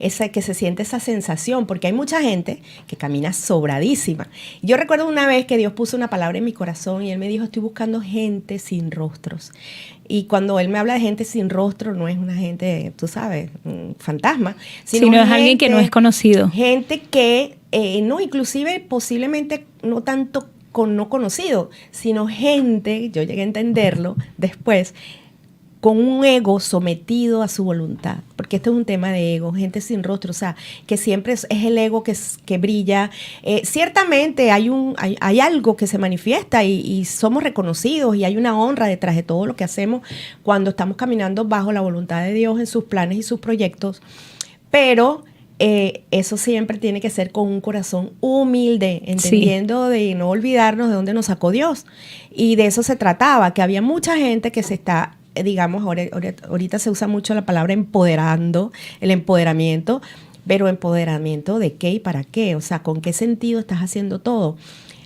que se siente esa sensación, porque hay mucha gente que camina sobradísima. Yo recuerdo una vez que Dios puso una palabra en mi corazón y Él me dijo, estoy buscando gente sin rostros. Y cuando Él me habla de gente sin rostro, no es una gente, tú sabes, un fantasma, sino es alguien que no es conocido. Gente que, no, inclusive posiblemente no tanto no conocido, sino gente, yo llegué a entenderlo después, con un ego sometido a su voluntad, porque esto es un tema de ego, gente sin rostro, o sea, que siempre es el ego que brilla. Ciertamente hay algo que se manifiesta y somos reconocidos y hay una honra detrás de todo lo que hacemos cuando estamos caminando bajo la voluntad de Dios en sus planes y sus proyectos, pero eso siempre tiene que ser con un corazón humilde, entendiendo de no olvidarnos de dónde nos sacó Dios. Y de eso se trataba, que había mucha gente que se está, digamos, ahorita se usa mucho la palabra empoderando, el empoderamiento, pero ¿empoderamiento de qué y para qué? O sea, ¿con qué sentido estás haciendo todo?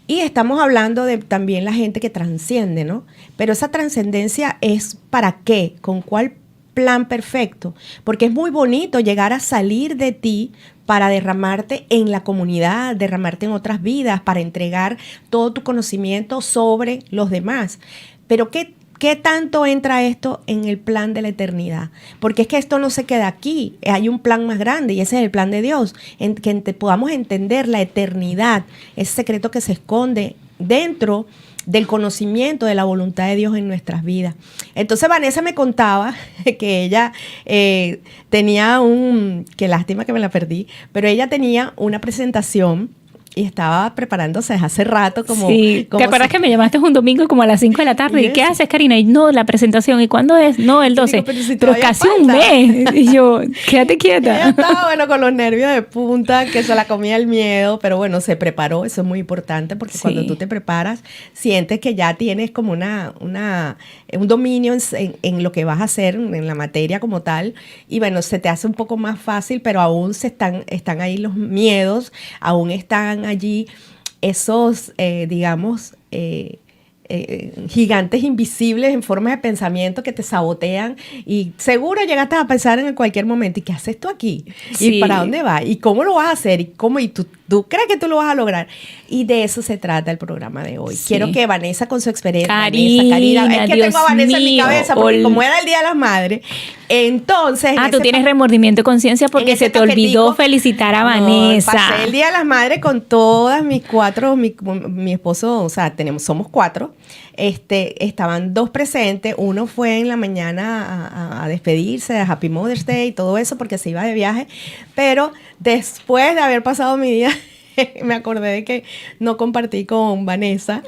Y estamos hablando de también la gente que trasciende, ¿no? Pero esa trascendencia es ¿para qué? ¿Con cuál plan perfecto? Porque es muy bonito llegar a salir de ti para derramarte en la comunidad, derramarte en otras vidas, para entregar todo tu conocimiento sobre los demás. Pero ¿qué tanto entra esto en el plan de la eternidad? Porque es que esto no se queda aquí, hay un plan más grande y ese es el plan de Dios, en que podamos entender la eternidad, ese secreto que se esconde dentro del conocimiento de la voluntad de Dios en nuestras vidas. Entonces Vanessa me contaba que ella tenía qué lástima que me la perdí, pero ella tenía una presentación y estaba preparándose desde hace rato. Sí, ¿te acuerdas que me llamaste un domingo como a las 5 de la tarde? ¿Y qué haces, Karina? Y no, la presentación. ¿Y cuándo es? No, el 12. Digo, pero casi falta un mes. Y yo, quédate quieta. Ella estaba, bueno, con los nervios de punta, que se la comía el miedo, pero bueno, se preparó. Eso es muy importante porque cuando tú te preparas, sientes que ya tienes como un dominio en lo que vas a hacer, en la materia como tal. Y bueno, se te hace un poco más fácil, pero aún están ahí los miedos, aún están allí esos, digamos, gigantes invisibles en forma de pensamiento que te sabotean y seguro llegaste a pensar en cualquier momento, ¿y qué haces tú aquí? ¿Y para dónde vas? ¿Y cómo lo vas a hacer? ¿Y tú crees que tú lo vas a lograr? Y de eso se trata el programa de hoy. Quiero que Vanessa, con su experiencia, Karina, es que Dios tengo a Vanessa en mi cabeza porque como era el Día de las Madres, entonces... tú tienes remordimiento de conciencia porque se te olvidó felicitar a Vanessa. Pasé el Día de las Madres con todas mis cuatro, mi esposo, o sea, somos 4. Estaban 2 presentes. Uno fue en la mañana a despedirse de Happy Mother's Day y todo eso porque se iba de viaje, pero después de haber pasado mi día me acordé de que no compartí con Vanessa.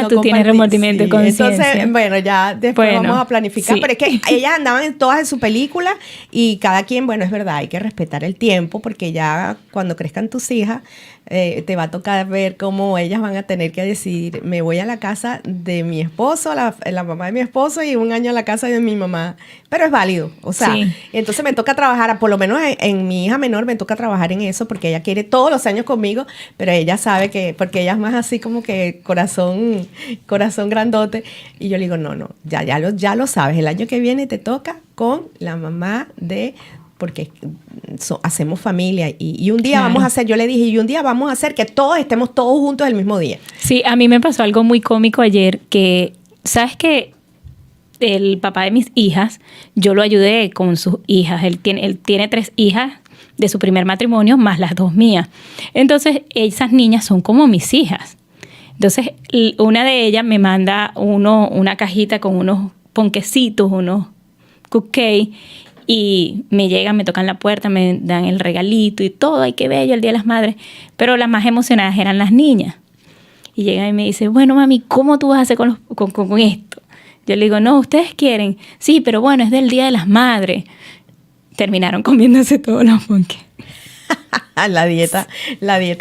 Tú tienes remordimiento de conciencia. Entonces, bueno, ya después vamos a planificar. Pero es que ellas andaban todas en su película y cada quien, bueno, es verdad, hay que respetar el tiempo porque ya cuando crezcan tus hijas, te va a tocar ver cómo ellas van a tener que decidir, me voy a la casa de mi esposo, la mamá de mi esposo, y un año a la casa de mi mamá. Pero es válido, o sea, entonces me toca trabajar, por lo menos en mi hija menor me toca trabajar en eso porque ella quiere todos los años conmigo, pero ella sabe que, porque ella es más así como que corazón grandote, y yo le digo, no, ya lo sabes, el año que viene te toca con la mamá porque hacemos familia y un día vamos a hacer, yo le dije, y un día vamos a hacer que todos estemos todos juntos el mismo día. Sí, a mí me pasó algo muy cómico ayer que, ¿sabes qué? El papá de mis hijas, yo lo ayudé con sus hijas. Él tiene 3 hijas de su primer matrimonio, más las 2 mías. Entonces, esas niñas son como mis hijas. Entonces, una de ellas me manda una cajita con unos ponquecitos, unos cupcakes, y me llegan, me tocan la puerta, me dan el regalito y todo. ¡Ay, qué bello el Día de las Madres! Pero las más emocionadas eran las niñas. Y llegan y me dicen, bueno, mami, ¿cómo tú vas a hacer con esto? Yo le digo, no, ¿ustedes quieren? Sí, pero bueno, es del Día de las Madres. Terminaron comiéndose todos los ponques. La dieta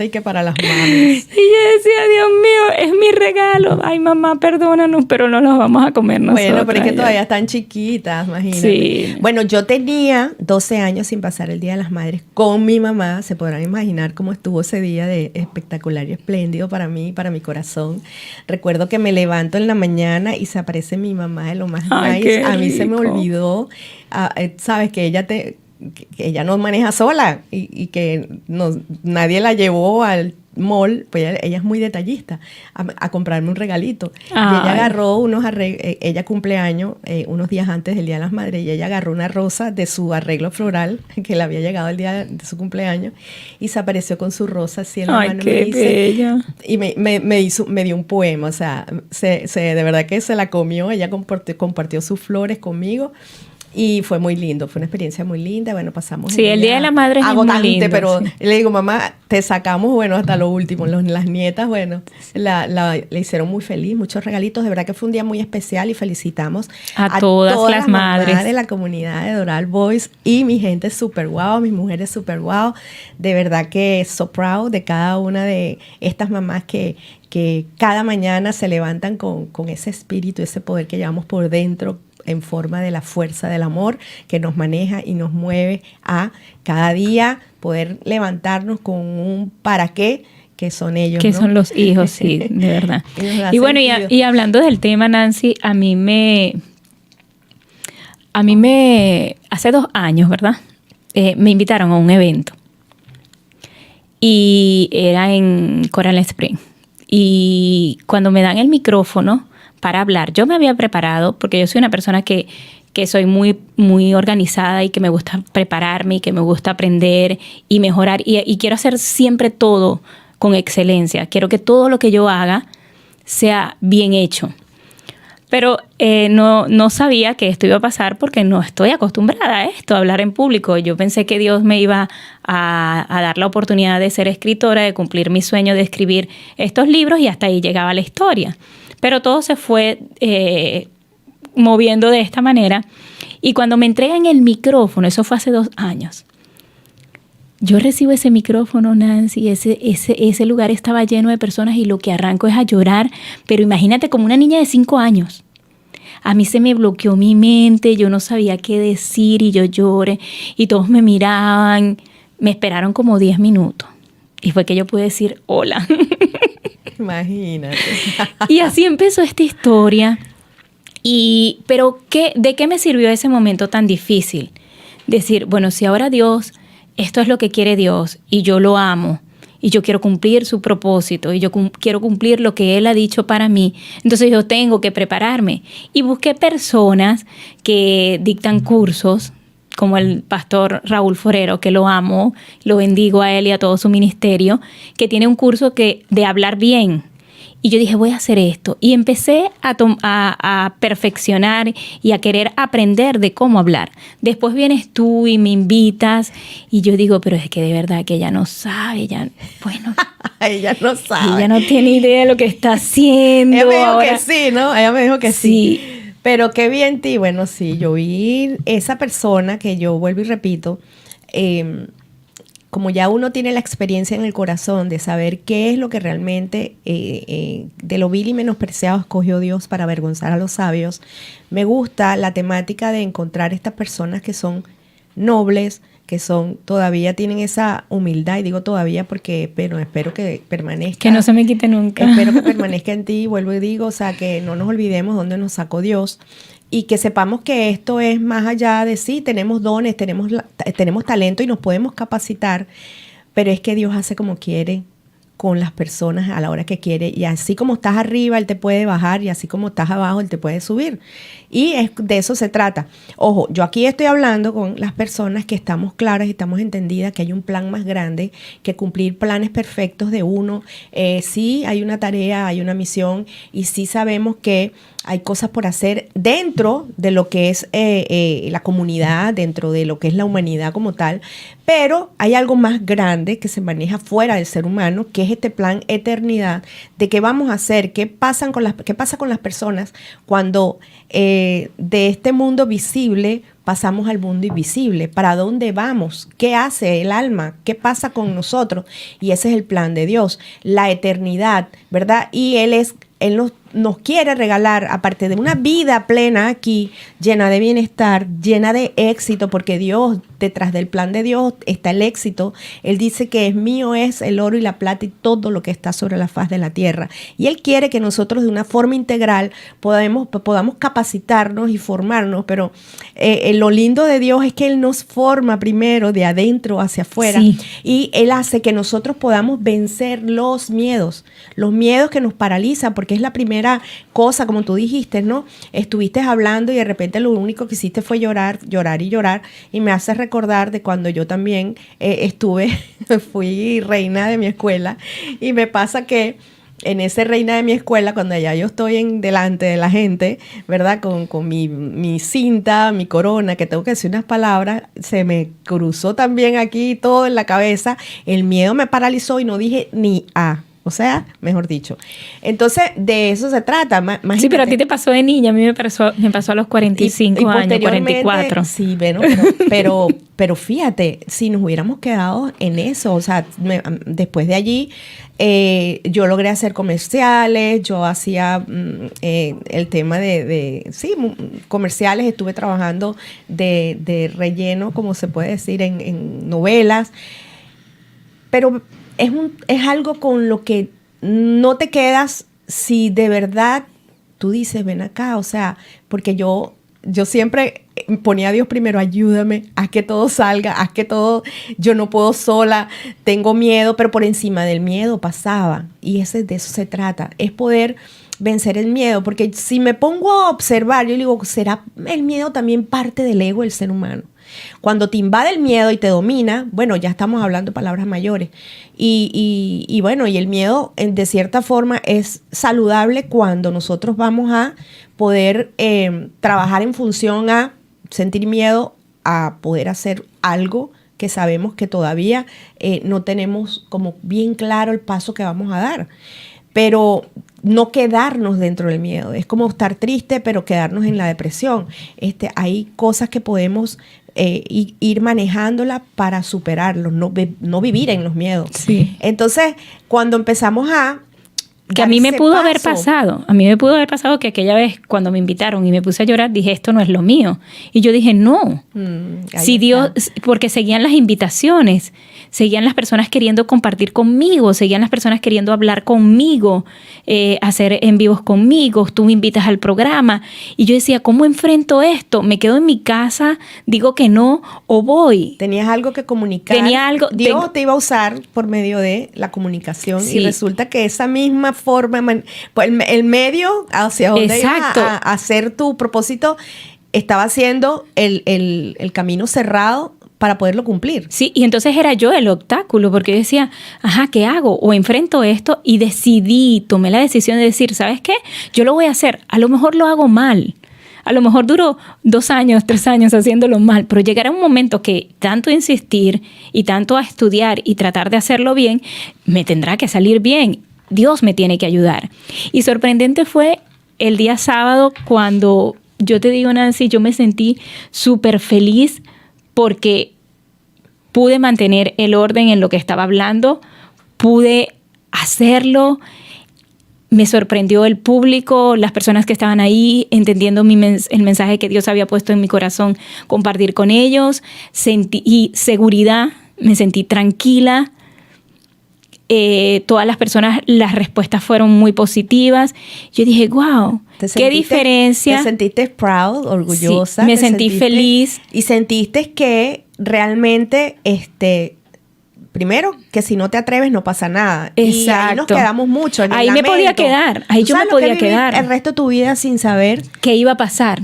y que para las mamis. Y yo decía, Dios mío, es mi regalo. Ay, mamá, perdónanos, pero no los vamos a comer nosotros. Bueno, pero es que todavía están chiquitas, imagínate. Sí. Bueno, yo tenía 12 años sin pasar el Día de las Madres con mi mamá. Se podrán imaginar cómo estuvo ese día de espectacular y espléndido para mí, para mi corazón. Recuerdo que me levanto en la mañana y se aparece mi mamá de lo más nice. A mí se me olvidó, sabes que ella que ella no maneja sola y que nadie la llevó al mall, pues ella es muy detallista, a comprarme un regalito. Ay. Y ella agarró unos arreglos, ella cumpleaños unos días antes del Día de las Madres, y ella agarró una rosa de su arreglo floral que le había llegado el día de su cumpleaños y se apareció con su rosa así en la mano. Qué bella. Y me dio un poema, o sea, de verdad que se la comió, ella compartió sus flores conmigo. Y fue muy lindo, fue una experiencia muy linda. Bueno, pasamos. Sí, el Día de la Madre es agotante, muy lindo, pero sí. le digo, mamá, te sacamos, bueno, hasta lo último. Las nietas, bueno, le hicieron muy feliz, muchos regalitos. De verdad que fue un día muy especial y felicitamos a todas las madres de la comunidad de Doral Boys y mi gente súper guau, mis mujeres súper guau. De verdad que so proud de cada una de estas mamás que cada mañana se levantan con ese espíritu, ese poder que llevamos por dentro, en forma de la fuerza del amor que nos maneja y nos mueve a cada día poder levantarnos con un para qué, que son ellos, que ¿no? son los hijos, sí, de verdad. Y bueno, y hablando del tema, Nancy, a mí me hace 2 años, ¿verdad? Me invitaron a un evento y era en Coral Spring. Y cuando me dan el micrófono para hablar, yo me había preparado, porque yo soy una persona que soy muy, muy organizada y que me gusta prepararme y que me gusta aprender y mejorar y quiero hacer siempre todo con excelencia. Quiero que todo lo que yo haga sea bien hecho. Pero no sabía que esto iba a pasar porque no estoy acostumbrada a esto, a hablar en público. Yo pensé que Dios me iba a dar la oportunidad de ser escritora, de cumplir mi sueño de escribir estos libros y hasta ahí llegaba la historia. Pero todo se fue moviendo de esta manera. Y cuando me entregan el micrófono, eso fue hace 2 años, yo recibo ese micrófono, Nancy, ese lugar estaba lleno de personas y lo que arranco es a llorar. Pero imagínate, como una niña de 5 años. A mí se me bloqueó mi mente, yo no sabía qué decir y yo lloré. Y todos me miraban, me esperaron como 10 minutos. Y fue que yo pude decir hola. Imagínate. Y así empezó esta historia. Pero ¿de qué me sirvió ese momento tan difícil? Decir, bueno, si ahora Dios, esto es lo que quiere Dios y yo lo amo y yo quiero cumplir su propósito y yo quiero cumplir lo que Él ha dicho para mí, entonces yo tengo que prepararme. Y busqué personas que dictan cursos, como el pastor Raúl Forero, que lo amo, lo bendigo a él y a todo su ministerio, que tiene un curso de hablar bien. Y yo dije, voy a hacer esto. Y empecé a perfeccionar y a querer aprender de cómo hablar. Después vienes tú y me invitas y yo digo, pero es que de verdad que ella no sabe, bueno. Ella no sabe. Ella no tiene idea de lo que está haciendo. Ella me dijo que sí, ¿no? Ella me dijo que sí. Pero qué bien ti. Bueno, sí, yo vi esa persona que yo vuelvo y repito, como ya uno tiene la experiencia en el corazón de saber qué es lo que realmente de lo vil y menospreciado escogió Dios para avergonzar a los sabios, me gusta la temática de encontrar estas personas que son nobles, que todavía tienen esa humildad, y digo todavía porque espero que permanezca. Que no se me quite nunca. Espero que permanezca en ti, vuelvo y digo, o sea, que no nos olvidemos dónde nos sacó Dios y que sepamos que esto es más allá de sí, tenemos dones, tenemos talento y nos podemos capacitar, pero es que Dios hace como quiere con las personas a la hora que quiere, y así como estás arriba, Él te puede bajar, y así como estás abajo, Él te puede subir. Y de eso se trata. Ojo, yo aquí estoy hablando con las personas que estamos claras y estamos entendidas que hay un plan más grande que cumplir planes perfectos de uno. Sí hay una tarea, hay una misión, y sí sabemos que hay cosas por hacer dentro de lo que es la comunidad, dentro de lo que es la humanidad como tal, pero hay algo más grande que se maneja fuera del ser humano, que es este plan eternidad, de qué vamos a hacer, qué pasa con las personas cuando de este mundo visible pasamos al mundo invisible. ¿Para dónde vamos? ¿Qué hace el alma? ¿Qué pasa con nosotros? Y ese es el plan de Dios, la eternidad, ¿verdad? Y Él nos quiere regalar, aparte de una vida plena aquí, llena de bienestar, llena de éxito, porque Dios, detrás del plan de Dios está el éxito. Él dice que es mío es el oro y la plata y todo lo que está sobre la faz de la tierra. Y Él quiere que nosotros de una forma integral podamos capacitarnos y formarnos, pero lo lindo de Dios es que Él nos forma primero de adentro hacia afuera, Sí. y Él hace que nosotros podamos vencer los miedos que nos paralizan, porque es la primera cosa, como tú dijiste, ¿no? Estuviste hablando y de repente lo único que hiciste fue llorar, llorar y llorar, y me hace recordar de cuando yo también fui reina de mi escuela, y me pasa que en ese reina de mi escuela, cuando ya yo estoy delante de la gente, ¿verdad? Con mi cinta, mi corona, que tengo que decir unas palabras, se me cruzó también aquí todo en la cabeza, el miedo me paralizó y no dije ni A. O sea, mejor dicho. Entonces, de eso se trata. Sí, pero a ti te pasó de niña, a mí me pasó a los 45 años, 44. Sí, bueno, pero fíjate, si nos hubiéramos quedado en eso, o sea, después de allí, yo logré hacer comerciales, yo hacía el tema sí, comerciales, estuve trabajando de relleno, como se puede decir, en novelas, pero es algo con lo que no te quedas si de verdad tú dices, ven acá, o sea, porque yo siempre ponía a Dios primero, ayúdame, haz que todo salga, haz que todo, yo no puedo sola, tengo miedo, pero por encima del miedo pasaba, y de eso se trata, es poder vencer el miedo, porque si me pongo a observar, yo digo, ¿será el miedo también parte del ego del ser humano? Cuando te invade el miedo y te domina, bueno, ya estamos hablando de palabras mayores. Y bueno, y el miedo de cierta forma es saludable cuando nosotros vamos a poder trabajar en función a sentir miedo, a poder hacer algo que sabemos que todavía no tenemos como bien claro el paso que vamos a dar. Pero no quedarnos dentro del miedo. Es como estar triste, pero quedarnos en la depresión. Hay cosas que podemos ir manejándola para superarlos, no vivir en los miedos. Sí. Entonces, cuando empezamos que a mí me pudo haber pasado que aquella vez cuando me invitaron y me puse a llorar, dije, esto no es lo mío. Y yo dije, no. Si Dios, porque seguían las invitaciones, seguían las personas queriendo compartir conmigo, seguían las personas queriendo hablar conmigo, hacer en vivos conmigo, tú me invitas al programa. Y yo decía, ¿cómo enfrento esto? ¿Me quedo en mi casa, digo que no o voy? Tenías algo que comunicar. Dios te iba a usar por medio de la comunicación, sí. Y resulta que esa misma forma, pues el medio hacia donde ibas a hacer tu propósito estaba siendo el camino cerrado para poderlo cumplir. Sí, y entonces era yo el obstáculo, porque yo decía, ¿qué hago? O enfrento esto, y tomé la decisión de decir, ¿sabes qué? Yo lo voy a hacer, a lo mejor lo hago mal, a lo mejor duró 2 años, 3 años haciéndolo mal, pero llegará un momento que tanto insistir y tanto a estudiar y tratar de hacerlo bien, me tendrá que salir bien. Dios me tiene que ayudar. Y sorprendente fue el día sábado cuando, yo te digo, Nancy, yo me sentí súper feliz porque pude mantener el orden en lo que estaba hablando, pude hacerlo. Me sorprendió el público, las personas que estaban ahí, entendiendo el mensaje que Dios había puesto en mi corazón, compartir con ellos. Sentí seguridad, me sentí tranquila. Todas las personas, las respuestas fueron muy positivas. Yo dije, wow, qué diferencia. ¿Te sentiste proud, orgullosa? Sí, me sentí feliz. Y sentiste que realmente, primero, que si no te atreves no pasa nada. Exacto. Y ahí nos quedamos mucho en el ahí lamento. me podía quedar, ahí yo me podía quedar. El resto de tu vida sin saber qué iba a pasar.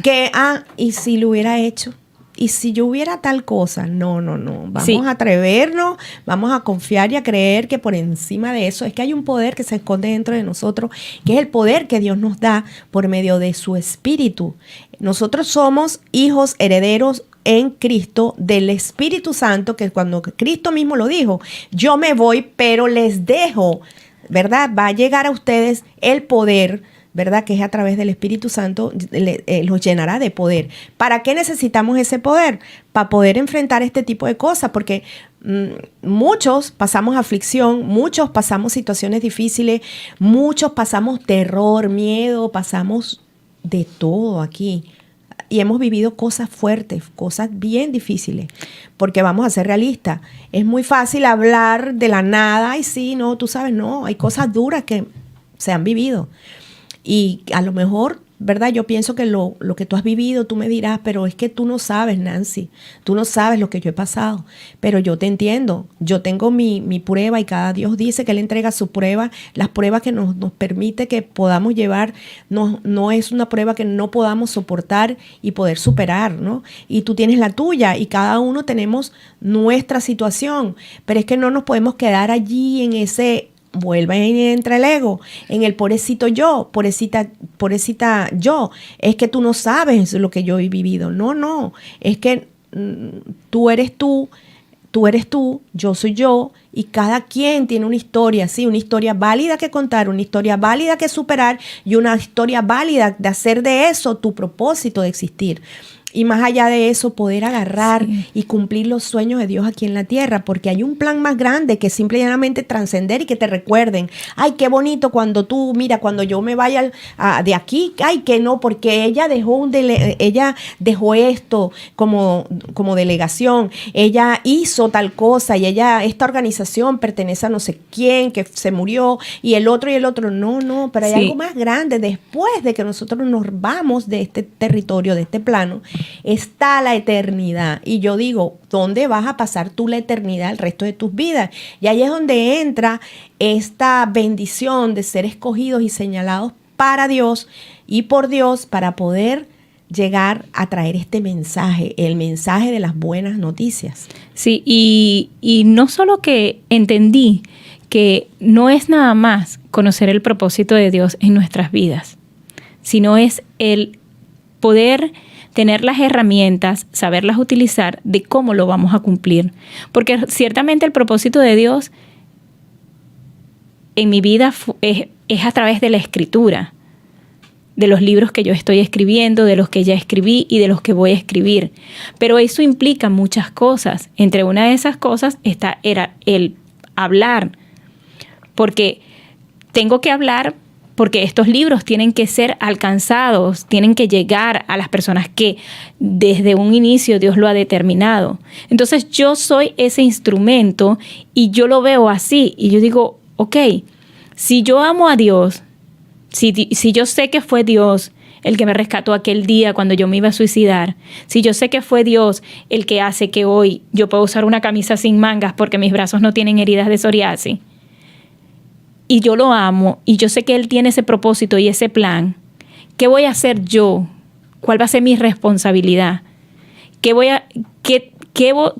¿Y si lo hubiera hecho? ¿Y si yo hubiera tal cosa? No. Vamos a atrevernos, vamos a confiar y a creer que por encima de eso es que hay un poder que se esconde dentro de nosotros, que es el poder que Dios nos da por medio de su Espíritu. Nosotros somos hijos herederos en Cristo del Espíritu Santo, que cuando Cristo mismo lo dijo, yo me voy, pero les dejo, ¿verdad? Va a llegar a ustedes el poder ¿verdad? Que es a través del Espíritu Santo, los llenará de poder. ¿Para qué necesitamos ese poder? Para poder enfrentar este tipo de cosas, porque muchos pasamos aflicción, muchos pasamos situaciones difíciles, muchos pasamos terror, miedo, pasamos de todo aquí. Y hemos vivido cosas fuertes, cosas bien difíciles, porque vamos a ser realistas. Es muy fácil hablar de la nada, y sí, no, tú sabes, no, hay cosas duras que se han vivido. Y a lo mejor, ¿verdad? Yo pienso que lo que tú has vivido, tú me dirás, pero es que tú no sabes, Nancy, tú no sabes lo que yo he pasado, pero yo te entiendo, yo tengo mi prueba y cada Dios dice que Él entrega su prueba, las pruebas que nos permite que podamos llevar, no es una prueba que no podamos soportar y poder superar, ¿no? Y tú tienes la tuya y cada uno tenemos nuestra situación, pero es que no nos podemos quedar allí en ese... Vuelve y entra el ego, en el pobrecito yo, pobrecita yo. Es que tú no sabes lo que yo he vivido. No, es que tú eres tú, yo soy yo, y cada quien tiene una historia, sí, una historia válida que contar, una historia válida que superar y una historia válida de hacer de eso tu propósito de existir. Y más allá de eso, poder agarrar y cumplir los sueños de Dios aquí en la tierra, porque hay un plan más grande que simple y llanamente trascender y que te recuerden. Ay, qué bonito cuando tú, mira, cuando yo me vaya de aquí, ay, que no, porque ella dejó esto como delegación, ella hizo tal cosa y esta organización pertenece a no sé quién que se murió y el otro, no, pero hay algo más grande después de que nosotros nos vamos de este territorio, de este plano. Está la eternidad. Y yo digo, ¿dónde vas a pasar tú la eternidad el resto de tus vidas? Y ahí es donde entra esta bendición de ser escogidos y señalados para Dios y por Dios para poder llegar a traer este mensaje, el mensaje de las buenas noticias. Sí, y no solo que entendí que no es nada más conocer el propósito de Dios en nuestras vidas, sino es el poder tener las herramientas, saberlas utilizar, de cómo lo vamos a cumplir. Porque ciertamente el propósito de Dios en mi vida es a través de la escritura, de los libros que yo estoy escribiendo, de los que ya escribí y de los que voy a escribir. Pero eso implica muchas cosas. Entre una de esas cosas era el hablar, porque tengo que hablar porque estos libros tienen que ser alcanzados, tienen que llegar a las personas que desde un inicio Dios lo ha determinado. Entonces yo soy ese instrumento y yo lo veo así y yo digo, ok, si yo amo a Dios, si yo sé que fue Dios el que me rescató aquel día cuando yo me iba a suicidar, si yo sé que fue Dios el que hace que hoy yo pueda usar una camisa sin mangas porque mis brazos no tienen heridas de psoriasis, y yo lo amo, y yo sé que Él tiene ese propósito y ese plan, ¿qué voy a hacer yo? ¿Cuál va a ser mi responsabilidad?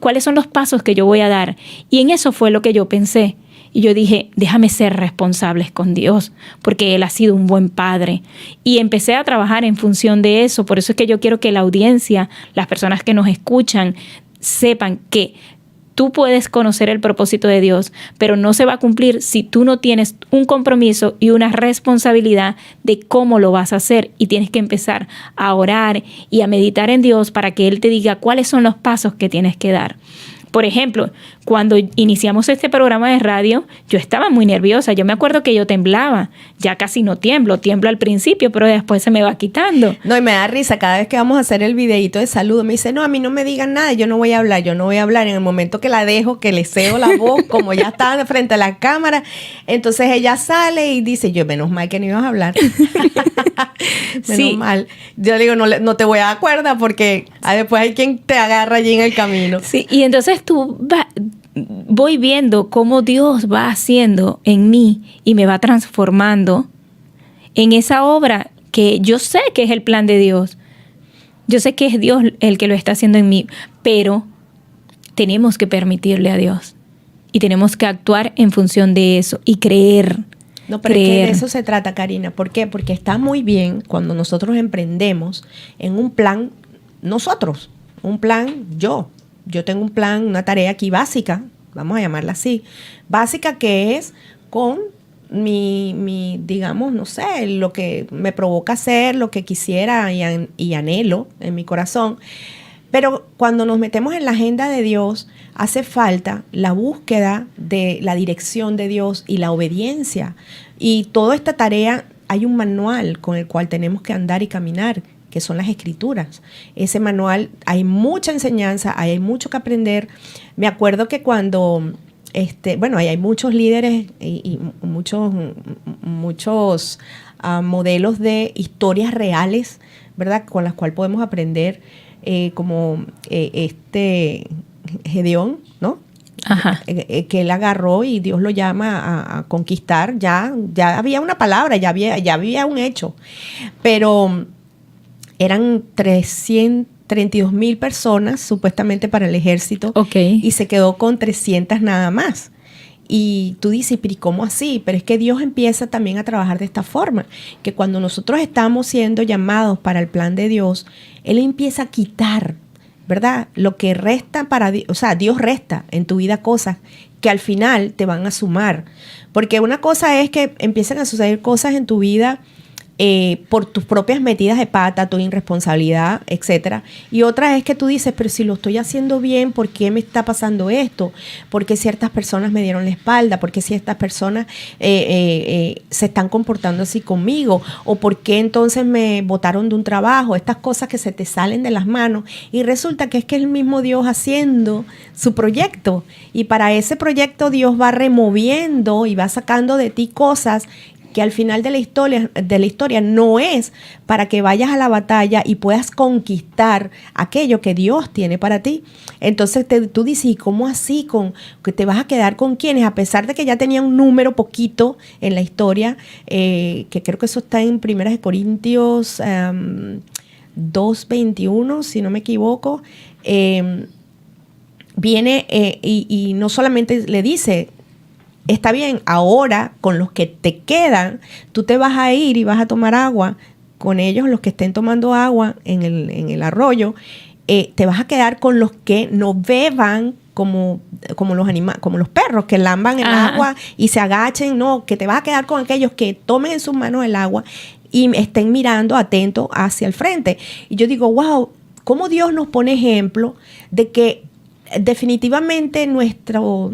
¿Cuáles son los pasos que yo voy a dar? Y en eso fue lo que yo pensé. Y yo dije, déjame ser responsables con Dios, porque Él ha sido un buen padre. Y empecé a trabajar en función de eso. Por eso es que yo quiero que la audiencia, las personas que nos escuchan, sepan que tú puedes conocer el propósito de Dios, pero no se va a cumplir si tú no tienes un compromiso y una responsabilidad de cómo lo vas a hacer. Y tienes que empezar a orar y a meditar en Dios para que Él te diga cuáles son los pasos que tienes que dar. Por ejemplo, cuando iniciamos este programa de radio, yo estaba muy nerviosa. Yo me acuerdo que yo temblaba. Ya casi no tiemblo al principio, pero después se me va quitando. No, y me da risa cada vez que vamos a hacer el videíto de saludo. Me dice, no, a mí no me digan nada, yo no voy a hablar. En el momento que la dejo, que le cedo la voz, como ya estaba frente a la cámara, entonces ella sale y dice, yo menos mal que no ibas a hablar. Menos mal. Yo digo, no te voy a dar cuerda porque después hay quien te agarra allí en el camino. Sí, y entonces voy viendo cómo Dios va haciendo en mí y me va transformando en esa obra que yo sé que es el plan de Dios. Yo sé que es Dios el que lo está haciendo en mí, pero tenemos que permitirle a Dios y tenemos que actuar en función de eso y creer. No, pero es que de eso se trata, Karina. ¿Por qué? Porque está muy bien cuando nosotros emprendemos en un plan, yo tengo un plan, una tarea aquí básica, vamos a llamarla así, básica, que es con digamos, no sé, lo que me provoca hacer, lo que quisiera y anhelo en mi corazón. Pero cuando nos metemos en la agenda de Dios, hace falta la búsqueda de la dirección de Dios y la obediencia. Y toda esta tarea, hay un manual con el cual tenemos que andar y caminar, que son las Escrituras. Ese manual, hay mucha enseñanza, hay mucho que aprender. Me acuerdo que cuando, bueno, hay muchos líderes y muchos modelos de historias reales, ¿verdad?, con las cuales podemos aprender, como Gedeón, ¿no? Ajá. Que él agarró y Dios lo llama a conquistar. Ya había una palabra, ya había un hecho, pero eran 332,000 personas supuestamente para el ejército, Okay. y se quedó con 300 nada más. Y tú dices, pero ¿y cómo así? Pero es que Dios empieza también a trabajar de esta forma, que cuando nosotros estamos siendo llamados para el plan de Dios, Él empieza a quitar, ¿verdad?, lo que resta para Dios. O sea, Dios resta en tu vida cosas que al final te van a sumar. Porque una cosa es que empiezan a suceder cosas en tu vida por tus propias metidas de pata, tu irresponsabilidad, etcétera. Y otra es que tú dices, pero si lo estoy haciendo bien, ¿por qué me está pasando esto? ¿Por qué ciertas personas me dieron la espalda? ¿Por qué ciertas personas se están comportando así conmigo? ¿O por qué entonces me botaron de un trabajo? Estas cosas que se te salen de las manos y resulta que es el mismo Dios haciendo su proyecto. Y para ese proyecto Dios va removiendo y va sacando de ti cosas que al final de la historia no es para que vayas a la batalla y puedas conquistar aquello que Dios tiene para ti. Entonces tú dices, ¿y cómo así? ¿Que te vas a quedar con quiénes? A pesar de que ya tenía un número poquito en la historia, que creo que eso está en 1 Corintios 2:21, si no me equivoco, viene y no solamente le dice, está bien, ahora con los que te quedan, tú te vas a ir y vas a tomar agua con ellos, los que estén tomando agua en el arroyo, te vas a quedar con los que no beban como los perros que lamban el agua y se agachen. No, que te vas a quedar con aquellos que tomen en sus manos el agua y estén mirando atentos hacia el frente. Y yo digo, wow, cómo Dios nos pone ejemplo de que definitivamente nuestro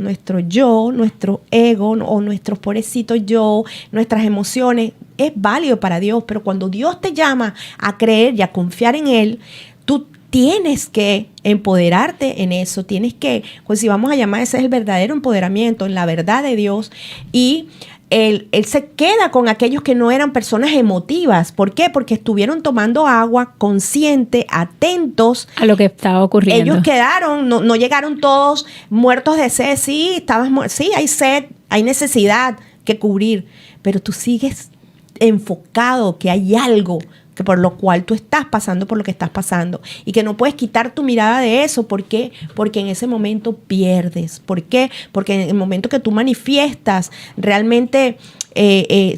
yo, nuestro ego o nuestros pobrecitos yo, nuestras emociones, es válido para Dios, pero cuando Dios te llama a creer y a confiar en Él, tú tienes que empoderarte en eso, tienes que, pues si vamos a llamar, ese es el verdadero empoderamiento, en la verdad de Dios. Y Él se queda con aquellos que no eran personas emotivas. ¿Por qué? Porque estuvieron tomando agua consciente, atentos a lo que estaba ocurriendo. Ellos quedaron, no llegaron todos muertos de sed. Sí, sí, hay sed, hay necesidad que cubrir, pero tú sigues enfocado que hay algo que por lo cual tú estás pasando por lo que estás pasando y que no puedes quitar tu mirada de eso. ¿Por qué? Porque en ese momento pierdes. ¿Por qué? Porque en el momento que tú manifiestas realmente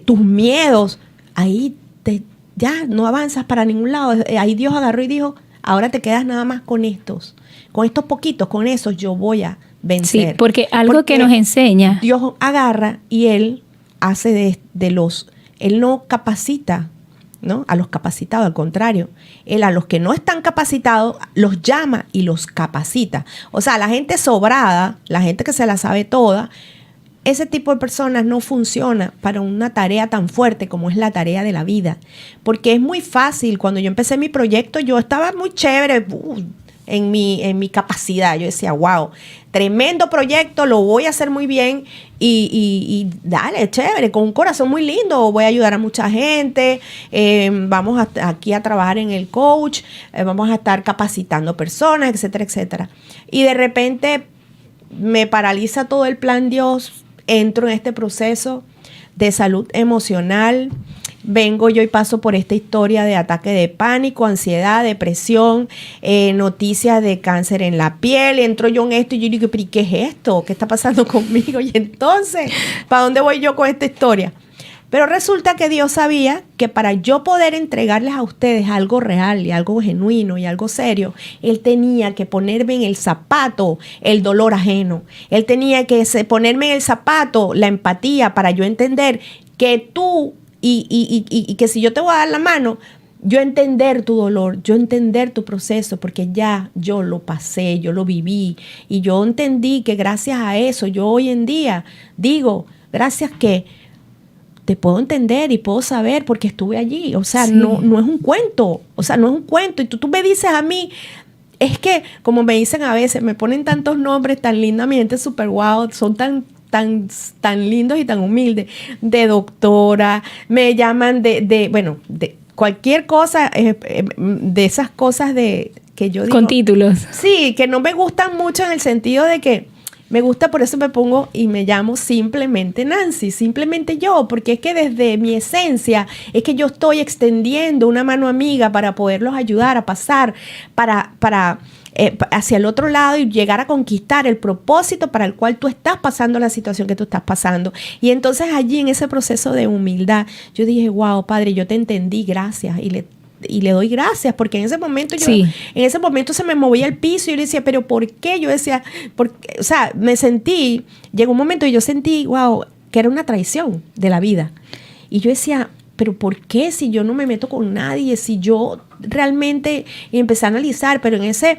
tus miedos, ahí ya no avanzas para ningún lado. Ahí Dios agarró y dijo, ahora te quedas nada más con estos poquitos, con esos yo voy a vencer. Sí, porque algo que nos enseña. Dios agarra y Él hace Él no capacita, ¿no?, a los capacitados, al contrario, Él a los que no están capacitados los llama y los capacita. O sea, la gente sobrada, la gente que se la sabe toda, ese tipo de personas no funciona para una tarea tan fuerte como es la tarea de la vida. Porque es muy fácil. Cuando yo empecé mi proyecto, yo estaba muy chévere en mi capacidad. Yo decía, wow, tremendo proyecto, lo voy a hacer muy bien y dale, chévere, con un corazón muy lindo, voy a ayudar a mucha gente, vamos aquí a trabajar en el coach, vamos a estar capacitando personas, etcétera, etcétera. Y de repente me paraliza todo el plan Dios, entro en este proceso de salud emocional. Vengo yo y paso por esta historia de ataque de pánico, ansiedad, depresión, noticias de cáncer en la piel. Entro yo en esto y yo digo, ¿pero qué es esto? ¿Qué está pasando conmigo? Y entonces, ¿para dónde voy yo con esta historia? Pero resulta que Dios sabía que para yo poder entregarles a ustedes algo real y algo genuino y algo serio, Él tenía que ponerme en el zapato el dolor ajeno. Él tenía que ponerme en el zapato la empatía para yo entender que tú y que si yo te voy a dar la mano, yo entender tu dolor, yo entender tu proceso, porque ya yo lo pasé, yo lo viví y yo entendí que gracias a eso yo hoy en día digo, gracias que te puedo entender y puedo saber porque estuve allí. O sea, Sí. no es un cuento, o sea, no es un cuento. Y tú me dices a mí, es que como me dicen a veces, me ponen tantos nombres tan lindos, mi gente súper guau, son tan lindos y tan humildes, de doctora, me llaman de cualquier cosa, de esas cosas que yo digo. Con títulos. Sí, que no me gustan mucho en el sentido de que me gusta, por eso me pongo y me llamo simplemente Nancy, simplemente yo, porque es que desde mi esencia es que yo estoy extendiendo una mano amiga para poderlos ayudar a pasar hacia el otro lado y llegar a conquistar el propósito para el cual tú estás pasando la situación que tú estás pasando. Y entonces allí en ese proceso de humildad, yo dije, wow, Padre, yo te entendí, gracias. Y le doy gracias, porque en ese momento Sí. en ese momento se me movía el piso y yo le decía, pero ¿por qué? Yo decía, o sea, llegó un momento y yo sentí, wow, que era una traición de la vida. Y yo decía, pero ¿por qué si yo no me meto con nadie? Si yo realmente, y empecé a analizar, pero en ese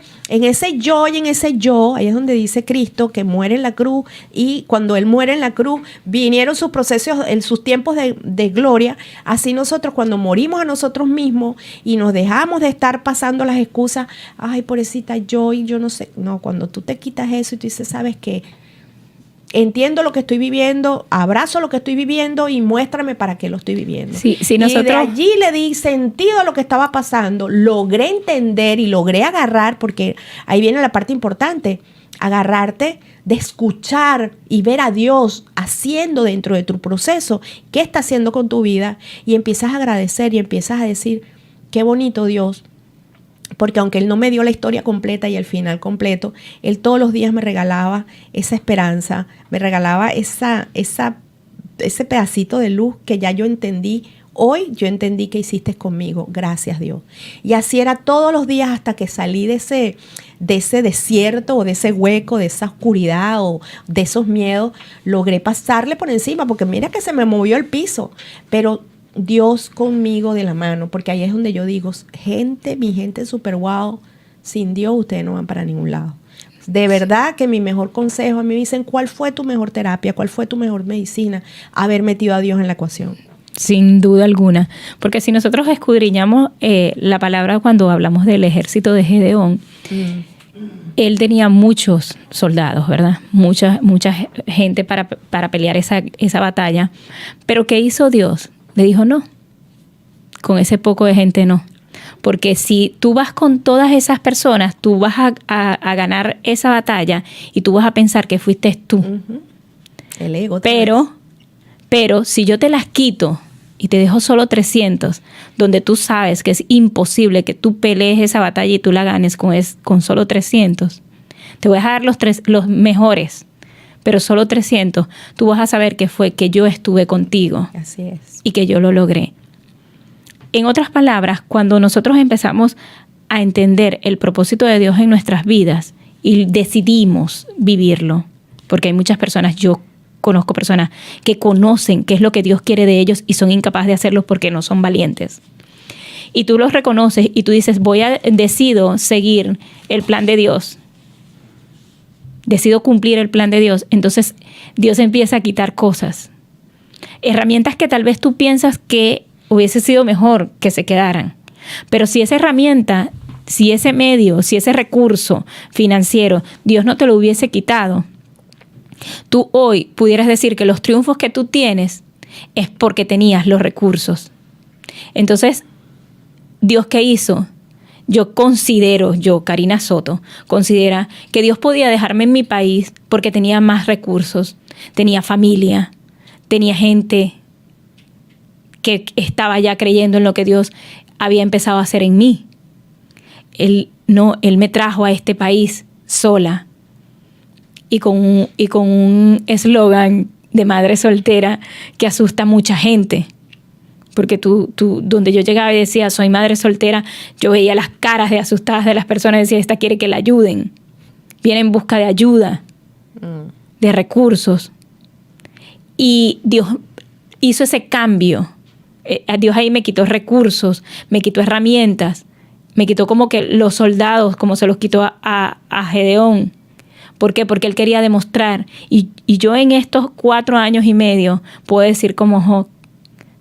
yo y en ese yo, ahí es donde dice Cristo que muere en la cruz, y cuando Él muere en la cruz, vinieron sus procesos, sus tiempos de gloria. Así nosotros cuando morimos a nosotros mismos y nos dejamos de estar pasando las excusas, ay, pobrecita yo y yo no sé, no, cuando tú te quitas eso y tú dices, ¿sabes qué? Entiendo lo que estoy viviendo, abrazo lo que estoy viviendo y muéstrame para qué lo estoy viviendo. Sí, sí, y de nosotros... allí le di sentido a lo que estaba pasando, logré entender y logré agarrar, porque ahí viene la parte importante, agarrarte de escuchar y ver a Dios haciendo dentro de tu proceso, qué está haciendo con tu vida, y empiezas a agradecer y empiezas a decir, qué bonito Dios. Porque aunque Él no me dio la historia completa y el final completo, Él todos los días me regalaba esa esperanza, me regalaba ese pedacito de luz que ya yo entendí. Hoy yo entendí que hiciste conmigo, gracias Dios. Y así era todos los días hasta que salí de ese desierto o de ese hueco, de esa oscuridad o de esos miedos. Logré pasarle por encima, porque mira que se me movió el piso, pero Dios conmigo de la mano, porque ahí es donde yo digo, mi gente súper guau, sin Dios ustedes no van para ningún lado. De verdad que mi mejor consejo, a mí me dicen, ¿cuál fue tu mejor terapia? ¿Cuál fue tu mejor medicina? Haber metido a Dios en la ecuación. Sin duda alguna, porque si nosotros escudriñamos la palabra cuando hablamos del ejército de Gedeón, él tenía muchos soldados, ¿verdad? Mucha gente para pelear esa batalla. Pero ¿qué hizo Dios? Le dijo no, con ese poco de gente no. Porque si tú vas con todas esas personas, tú vas a ganar esa batalla y tú vas a pensar que fuiste tú. Uh-huh. El ego. Pero si yo te las quito y te dejo solo 300, donde tú sabes que es imposible que tú pelees esa batalla y tú la ganes con solo 300, te voy a dejar los mejores, pero solo 300, tú vas a saber que fue que yo estuve contigo. Así es. Y que yo lo logré. En otras palabras, cuando nosotros empezamos a entender el propósito de Dios en nuestras vidas y decidimos vivirlo, porque hay muchas personas, yo conozco personas que conocen qué es lo que Dios quiere de ellos y son incapaces de hacerlo porque no son valientes. Y tú los reconoces y tú dices, decido seguir el plan de Dios. Decido cumplir el plan de Dios. Entonces Dios empieza a quitar cosas. Herramientas que tal vez tú piensas que hubiese sido mejor que se quedaran. Pero si esa herramienta, si ese medio, si ese recurso financiero, Dios no te lo hubiese quitado, tú hoy pudieras decir que los triunfos que tú tienes es porque tenías los recursos. Entonces, ¿Dios qué hizo? Karina Soto, considera que Dios podía dejarme en mi país porque tenía más recursos, tenía familia, tenía gente que estaba ya creyendo en lo que Dios había empezado a hacer en mí. Él me trajo a este país sola y con un eslogan de madre soltera que asusta a mucha gente. Porque donde yo llegaba y decía, soy madre soltera, yo veía las caras de asustadas de las personas y decía, esta quiere que la ayuden. Viene en busca de ayuda, de recursos. Y Dios hizo ese cambio. Dios ahí me quitó recursos, me quitó herramientas, me quitó como que los soldados, como se los quitó a Gedeón. ¿Por qué? Porque él quería demostrar. Y yo en estos 4 años y medio puedo decir como Job,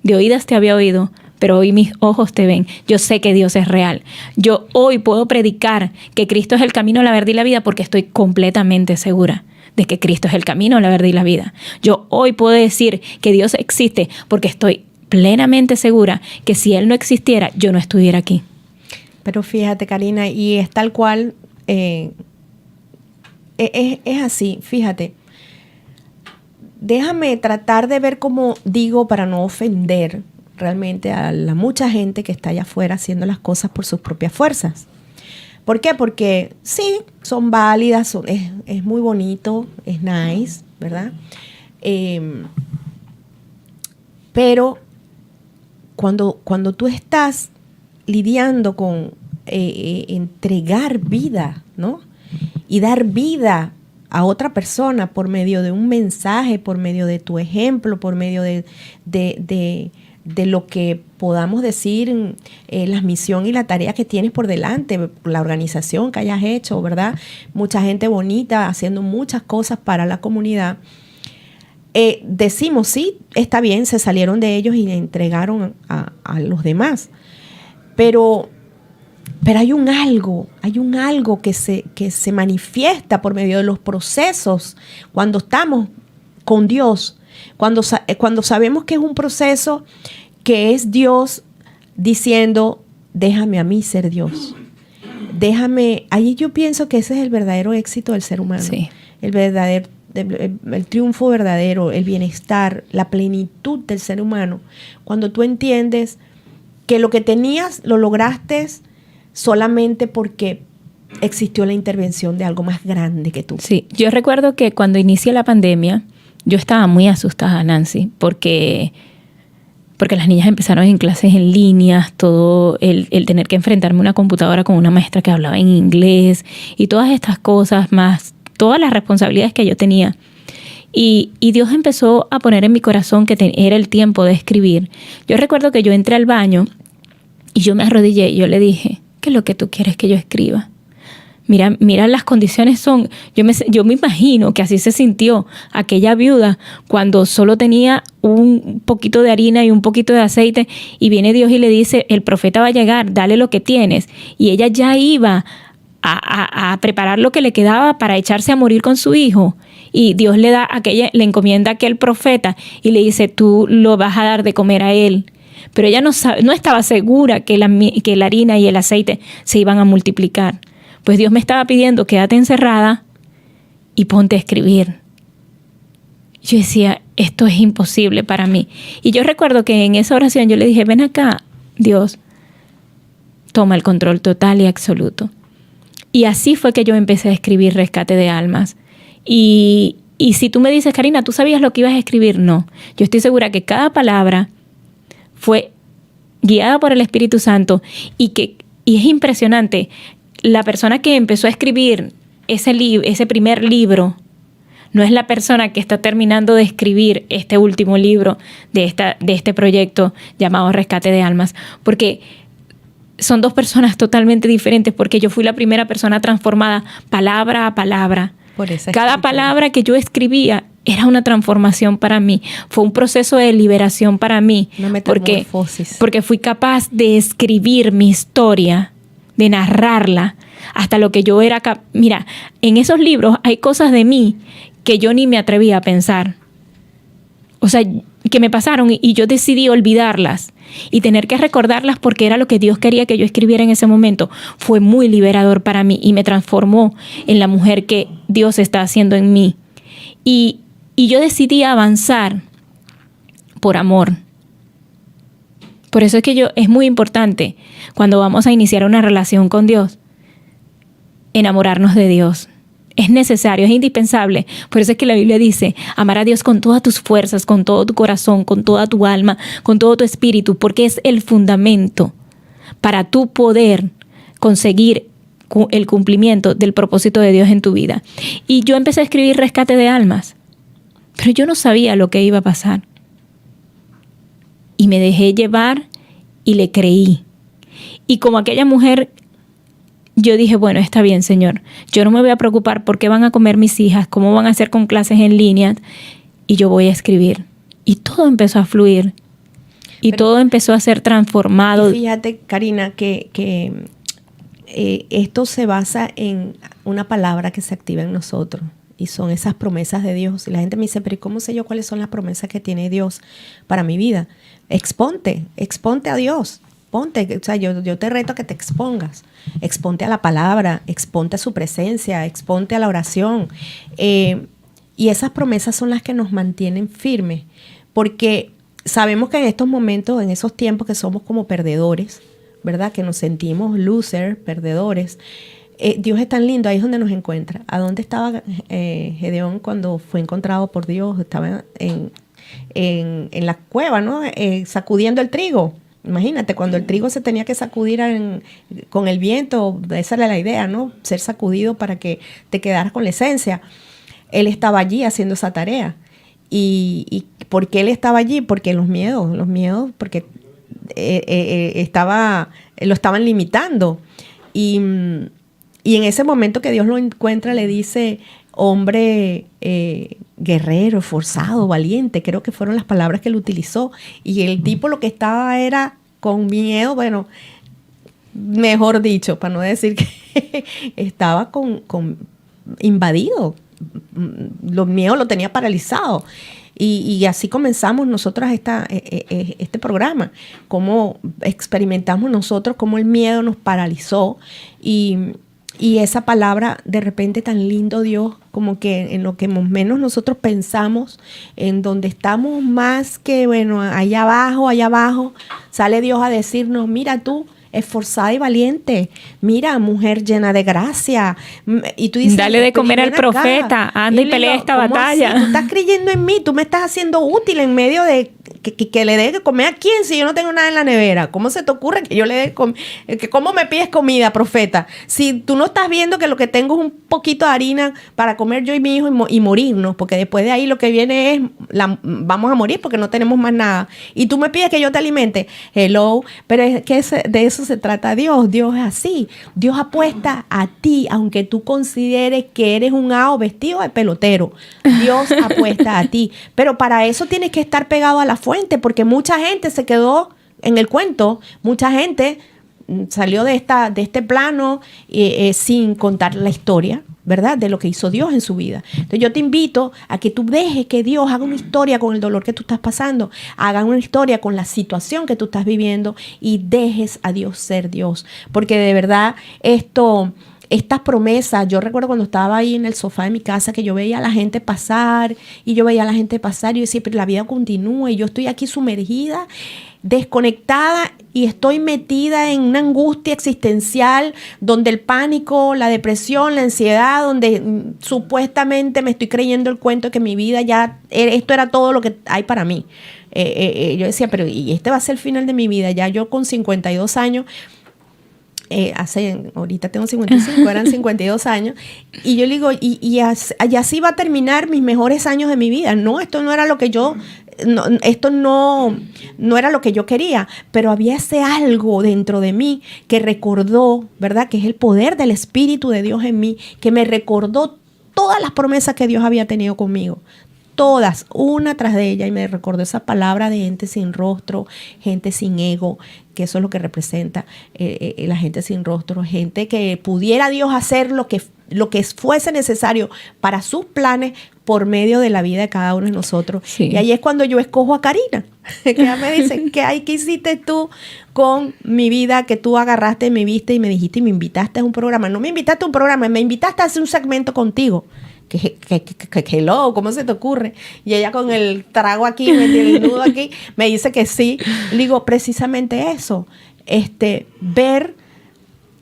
de oídas te había oído, pero hoy mis ojos te ven. Yo sé que Dios es real. Yo hoy puedo predicar que Cristo es el camino, la verdad y la vida porque estoy completamente segura de que Cristo es el camino, la verdad y la vida. Yo hoy puedo decir que Dios existe porque estoy plenamente segura que si Él no existiera, yo no estuviera aquí. Pero fíjate, Karina, y es tal cual, es así, fíjate. Déjame tratar de ver cómo digo para no ofender realmente a la mucha gente que está allá afuera haciendo las cosas por sus propias fuerzas. ¿Por qué? Porque sí, son válidas, es muy bonito, es nice, ¿verdad? Pero cuando tú estás lidiando con entregar vida, ¿no? Y dar vida a otra persona por medio de un mensaje, por medio de tu ejemplo, por medio de lo que podamos decir, la misión y la tarea que tienes por delante, la organización que hayas hecho, ¿verdad? Mucha gente bonita haciendo muchas cosas para la comunidad. Decimos, sí, está bien, se salieron de ellos y entregaron a los demás. Pero hay un algo que se manifiesta por medio de los procesos cuando estamos con Dios, cuando sabemos que es un proceso que es Dios diciendo, déjame a mí ser Dios. Ahí yo pienso que ese es el verdadero éxito del ser humano. Sí. El triunfo verdadero, el bienestar, la plenitud del ser humano. Cuando tú entiendes que lo que tenías lo lograste solamente porque existió la intervención de algo más grande que tú. Sí, yo recuerdo que cuando inició la pandemia, yo estaba muy asustada, Nancy, porque las niñas empezaron en clases en línea, todo el tener que enfrentarme a una computadora con una maestra que hablaba en inglés y todas estas cosas, más todas las responsabilidades que yo tenía. Y Dios empezó a poner en mi corazón que era el tiempo de escribir. Yo recuerdo que yo entré al baño y yo me arrodillé y yo le dije, ¿qué es lo que tú quieres que yo escriba? Mira, las condiciones son... Yo me imagino que así se sintió aquella viuda cuando solo tenía un poquito de harina y un poquito de aceite y viene Dios y le dice, el profeta va a llegar, dale lo que tienes. Y ella ya iba a preparar lo que le quedaba para echarse a morir con su hijo. Y Dios le encomienda a aquel profeta y le dice, tú lo vas a dar de comer a él. Pero ella no estaba segura que la harina y el aceite se iban a multiplicar. Pues Dios me estaba pidiendo, quédate encerrada y ponte a escribir. Yo decía, esto es imposible para mí. Y yo recuerdo que en esa oración yo le dije, ven acá, Dios, toma el control total y absoluto. Y así fue que yo empecé a escribir Rescate de Almas. Y si tú me dices, Karina, ¿tú sabías lo que ibas a escribir? No. Yo estoy segura que cada palabra fue guiada por el Espíritu Santo y es impresionante. La persona que empezó a escribir ese primer libro no es la persona que está terminando de escribir este último libro de este proyecto llamado Rescate de Almas, porque son dos personas totalmente diferentes, porque yo fui la primera persona transformada palabra a palabra. Cada palabra que yo escribía era una transformación para mí. Fue un proceso de liberación para mí. Porque fui capaz de escribir mi historia, de narrarla hasta lo que yo era. Mira, en esos libros hay cosas de mí que yo ni me atrevía a pensar. O sea, que me pasaron y yo decidí olvidarlas y tener que recordarlas porque era lo que Dios quería que yo escribiera en ese momento. Fue muy liberador para mí y me transformó en la mujer que Dios está haciendo en mí. Y yo decidí avanzar por amor. Por eso es que es muy importante cuando vamos a iniciar una relación con Dios, enamorarnos de Dios, Es necesario, es indispensable. Por eso es que la Biblia dice, amar a Dios con todas tus fuerzas, con todo tu corazón, con toda tu alma, con todo tu espíritu, porque es el fundamento para tú poder conseguir el cumplimiento del propósito de Dios en tu vida. Y yo empecé a escribir Rescate de Almas, pero yo no sabía lo que iba a pasar. Y me dejé llevar y le creí. Y como aquella mujer, yo dije, bueno, está bien, Señor. Yo no me voy a preocupar por qué van a comer mis hijas, cómo van a hacer con clases en línea. Y yo voy a escribir. Y todo empezó a fluir. Y todo empezó a ser transformado. Y fíjate, Karina, que esto se basa en una palabra que se activa en nosotros. Y son esas promesas de Dios. Y la gente me dice, pero ¿y cómo sé yo cuáles son las promesas que tiene Dios para mi vida? Exponte a Dios. Ponte, o sea, yo te reto a que te expongas. Exponte a la palabra, exponte a su presencia, exponte a la oración. Y esas promesas son las que nos mantienen firmes. Porque sabemos que en estos momentos, en esos tiempos que somos como perdedores, ¿verdad? Que nos sentimos losers, perdedores. Dios es tan lindo, ahí es donde nos encuentra. ¿A dónde estaba Gedeón cuando fue encontrado por Dios? Estaba en la cueva, ¿no? Sacudiendo el trigo. Imagínate, cuando el trigo se tenía que sacudir con el viento, esa era la idea, ¿no? Ser sacudido para que te quedaras con la esencia. Él estaba allí haciendo esa tarea. ¿Y por qué él estaba allí? Porque los miedos, porque lo estaban limitando. Y en ese momento que Dios lo encuentra, le dice, hombre guerrero, forzado, valiente, creo que fueron las palabras que él utilizó. Y el tipo lo que estaba era con miedo, bueno, mejor dicho, para no decir que estaba invadido. Los miedos lo tenía paralizado. Y así comenzamos nosotros este programa, cómo experimentamos nosotros, cómo el miedo nos paralizó y esa palabra de repente tan lindo Dios, como que en lo que menos nosotros pensamos, en donde estamos más que, bueno, allá abajo, sale Dios a decirnos, mira tú, esforzada y valiente, mira, mujer llena de gracia. Y tú dices, dale de comer al profeta, anda y pelea esta batalla. Así? Tú estás creyendo en mí, tú me estás haciendo útil en medio de que le dé de comer a quién si yo no tengo nada en la nevera. ¿Cómo se te ocurre que yo le dé cómo me pides comida, profeta? Si tú no estás viendo que lo que tengo es un poquito de harina para comer yo y mi hijo y morirnos, porque después de ahí lo que viene es vamos a morir porque no tenemos más nada. Y tú me pides que yo te alimente. Hello, pero es que de eso se trata Dios. Dios es así. Dios apuesta a ti, aunque tú consideres que eres un ao vestido de pelotero. Dios apuesta a ti. Pero para eso tienes que estar pegado a la fuente, porque mucha gente se quedó en el cuento, mucha gente salió de este plano sin contar la historia, ¿verdad? De lo que hizo Dios en su vida. Entonces yo te invito a que tú dejes que Dios haga una historia con el dolor que tú estás pasando, haga una historia con la situación que tú estás viviendo y dejes a Dios ser Dios. Porque de verdad estas promesas, yo recuerdo cuando estaba ahí en el sofá de mi casa que yo veía a la gente pasar y yo decía, pero la vida continúa y yo estoy aquí sumergida, desconectada y estoy metida en una angustia existencial donde el pánico, la depresión, la ansiedad, donde supuestamente me estoy creyendo el cuento de que mi vida ya, esto era todo lo que hay para mí. Yo decía, pero ¿y este va a ser el final de mi vida? Ya yo con 52 años, ahorita tengo 55, eran 52 años, y yo le digo, y así va a terminar mis mejores años de mi vida. No, esto no era lo que yo, esto no era lo que yo quería, pero había ese algo dentro de mí que recordó, ¿verdad? Que es el poder del Espíritu de Dios en mí, que me recordó todas las promesas que Dios había tenido conmigo. Todas, una tras de ella, y me recordó esa palabra de gente sin rostro, gente sin ego, que eso es lo que representa la gente sin rostro, gente que pudiera Dios hacer lo que fuese necesario para sus planes por medio de la vida de cada uno de nosotros. Sí. Y ahí es cuando yo escojo a Karina, que ella me dice, ¿qué hiciste tú con mi vida? Que tú agarraste, me viste y me dijiste y me invitaste a un programa. No me invitaste a un programa, me invitaste a hacer un segmento contigo. Que hello, ¿cómo se te ocurre? Y ella con el trago aquí, el nudo aquí, me dice que sí. Le digo, precisamente eso, ver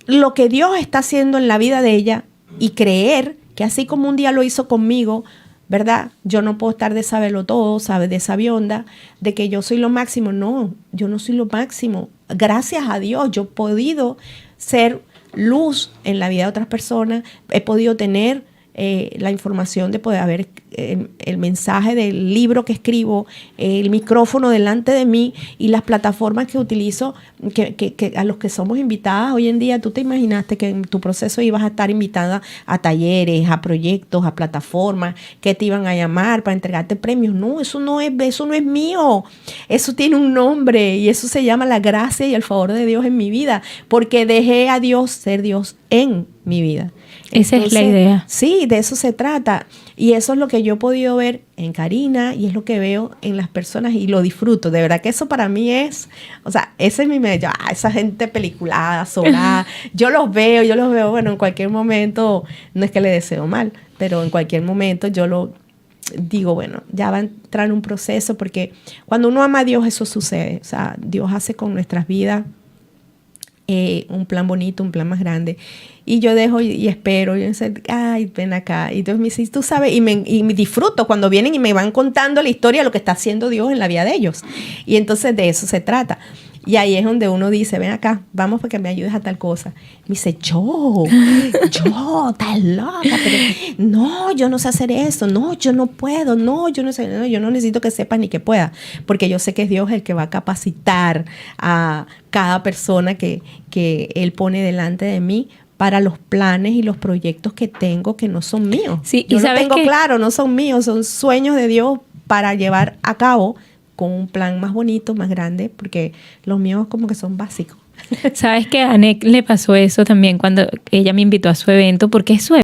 lo que Dios está haciendo en la vida de ella y creer que así como un día lo hizo conmigo, ¿verdad? Yo no puedo estar de saberlo todo, ¿sabes? De sabionda, de que yo soy lo máximo. No, yo no soy lo máximo. Gracias a Dios yo he podido ser luz en la vida de otras personas, he podido tener la información de poder haber el mensaje del libro que escribo, el micrófono delante de mí y las plataformas que utilizo, que a los que somos invitadas hoy en día. ¿Tú te imaginaste que en tu proceso ibas a estar invitada a talleres, a proyectos, a plataformas que te iban a llamar para entregarte premios? No, eso no es mío. Eso tiene un nombre y eso se llama la gracia y el favor de Dios en mi vida, porque dejé a Dios ser Dios en mi vida. Esa es la idea. Sí, de eso se trata. Y eso es lo que yo he podido ver en Karina y es lo que veo en las personas y lo disfruto. De verdad que eso para mí es, o sea, ese es mi medio. Esa gente peliculada, sobrada. Yo los veo, bueno, en cualquier momento, no es que le deseo mal, pero en cualquier momento yo lo digo, bueno, ya va a entrar un proceso, porque cuando uno ama a Dios eso sucede. O sea, Dios hace con nuestras vidas un plan bonito, un plan más grande. Y yo dejo y espero, y yo ay, ven acá. Y entonces me dice, tú sabes, y me disfruto cuando vienen y me van contando la historia de lo que está haciendo Dios en la vida de ellos. Y entonces de eso se trata. Y ahí es donde uno dice, ven acá, vamos para que me ayudes a tal cosa. Me dice, yo, estás loca, pero no, yo no sé hacer eso, no, yo no puedo, no, yo no sé, no, yo no necesito que sepas ni que pueda, porque yo sé que es Dios el que va a capacitar a cada persona que Él pone delante de mí para los planes y los proyectos que tengo que no son míos. Sí, yo y lo tengo claro, no son míos, son sueños de Dios para llevar a cabo con un plan más bonito, más grande, porque los míos como que son básicos. ¿Sabes que a Anek le pasó eso también cuando ella me invitó a su evento? Porque es su